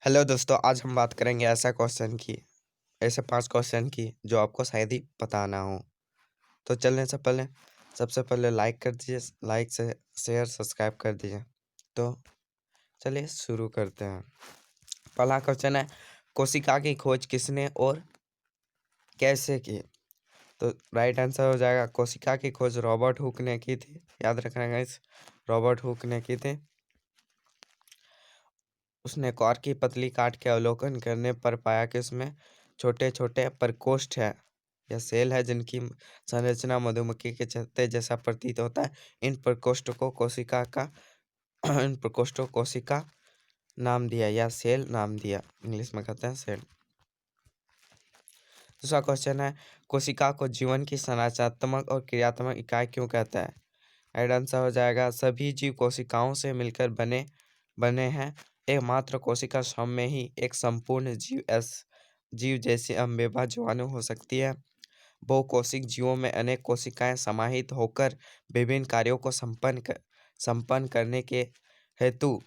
Hello दोस्तों, आज हम बात करेंगे ऐसे 5 क्वेश्चन की जो आपको शायद ही पता ना हो। तो चलने से पहले सबसे पहले लाइक कर दीजिए, लाइक से शेयर सब्सक्राइब कर दीजिए। तो चलिए शुरू करते हैं। पहला क्वेश्चन है, कोशिका की खोज किसने और कैसे की? तो राइट आंसर हो जाएगा कोशिका की खोज रॉबर्ट हुक ने की थी। याद रखना गाइस, रॉबर्ट हुक ने की थी। उसने कॉर्क की पतली काट के अवलोकन करने पर पाया कि उसमें छोटे छोटे प्रकोष्ठ है या सेल है जिनकी संरचना मधुमक्खी के छत्ते जैसा प्रतीत होता है। इन प्रकोष्ठ को कोशिका का इन प्रकोष्ठों को कोशिका नाम दिया या सेल नाम दिया, इंग्लिश में कहते हैं सेल। दूसरा क्वेश्चन है, कोशिका को जीवन की संरचनात्मक और क्रियात्मक इकाई क्यों कहता है? राइट आंसर हो जाएगा सभी जीव कोशिकाओं से मिलकर बने हैं। एकमात्र कोशिका समूह में ही एक संपूर्ण जीव जैसी अमीबा जीवाणु हो सकती है। बहुकोशिक जीवों में अनेक कोशिकाएं समाहित होकर विभिन्न कार्यों को संपन्न करने के हेतु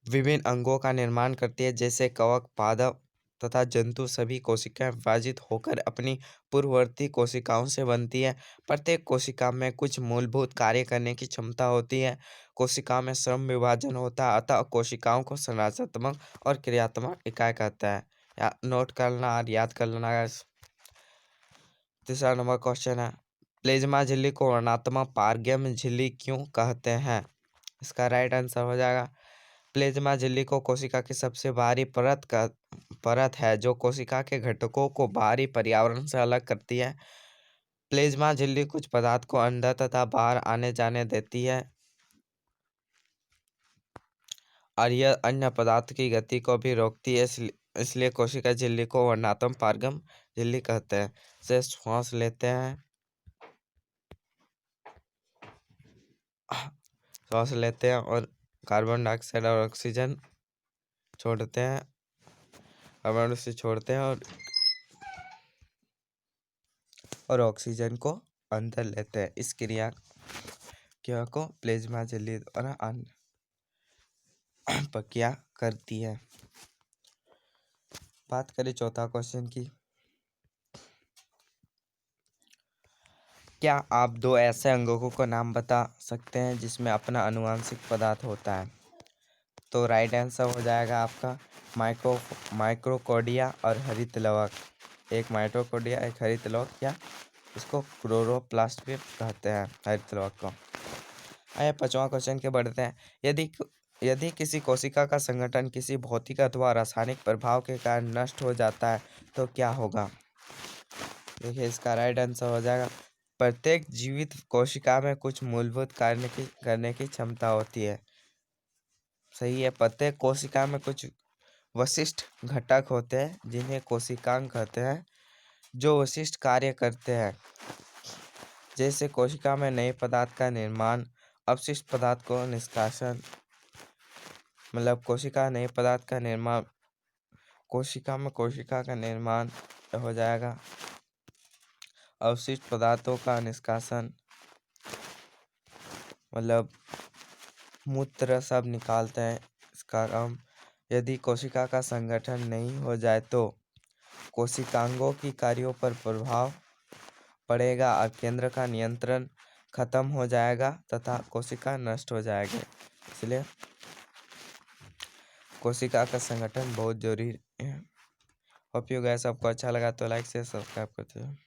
विभिन्न अंगों का निर्माण करती है, जैसे कवक, पादप तथा जंतु। सभी कोशिकाएं विभाजित होकर अपनी पूर्ववर्ती कोशिकाओं से बनती है। प्रत्येक कोशिका में कुछ मूलभूत कार्य करने की क्षमता होती है। कोशिका में श्रम विभाजन होता है, अतः कोशिकाओं को संरचनात्मक और क्रियात्मक इकाई कहता है। नोट करना और याद कर लेना guys। तीसरा नंबर क्वेश्चन है, प्लेज्मा झिल्ली को वर्णात्मक पारगम्य झिल्ली क्यों कहते हैं? इसका राइट आंसर हो जाएगा प्लेज्मा झिल्ली को कोशिका की सबसे बाहरी परत है जो कोशिका के घटकों को बाहरी पर्यावरण से अलग करती है। प्लेज्मा झिल्ली कुछ पदार्थ को अंदर तथा बाहर आने जाने देती है और यह अन्य पदार्थ की गति को भी रोकती है। इसलिए कोशिका झिल्ली को वर्णात्मक पारगम झिल्ली कहते हैं। से श्वास लेते हैं, और कार्बन डाइऑक्साइड और ऑक्सीजन छोड़ते हैं, और ऑक्सीजन को अंदर लेते हैं। इस क्रिया को प्लेज्मा झिल्ली द्वारा प्रक्रिया करती है। बात करें चौथा क्वेश्चन की, क्या आप 2 ऐसे अंगों को नाम बता सकते हैं जिसमें अपना आनुवंशिक पदार्थ होता है? तो राइट आंसर हो जाएगा आपका माइक्रोकोडिया और हरित लवक। एक माइक्रोकोडिया, एक हरित लवक, या इसको क्लोरोप्लास्ट भी कहते हैं हरित लवक को। आइए 5वां क्वेश्चन के बढ़ते हैं। यदि किसी कोशिका का संगठन किसी भौतिक अथवा रासायनिक प्रभाव के कारण नष्ट हो जाता है तो क्या होगा? देखिए, इसका राइट आंसर हो जाएगा प्रत्येक जीवित कोशिका में कुछ मूलभूत कार्य करने की क्षमता होती है। सही है, प्रत्येक कोशिका में कुछ विशिष्ट घटक होते हैं जिन्हें कोशिकांग कहते हैं, जो विशिष्ट कार्य करते हैं। जैसे कोशिका में नए पदार्थ का निर्माण, अपशिष्ट पदार्थ को निष्कासन, मतलब कोशिका का निर्माण हो जाएगा, अवशिष्ट पदार्थों का निष्कासन, मतलब मूत्र सब निकालते हैं इसका काम। यदि कोशिका का संगठन नहीं हो जाए तो कोशिकांगों की कार्यों पर प्रभाव पड़ेगा और केंद्र का नियंत्रण खत्म हो जाएगा तथा कोशिका नष्ट हो जाएगी। इसलिए कोशिका का संगठन बहुत जरूरी है। होप यू गाइस, आपको अच्छा लगा तो लाइक से सब्सक्राइब करते हैं।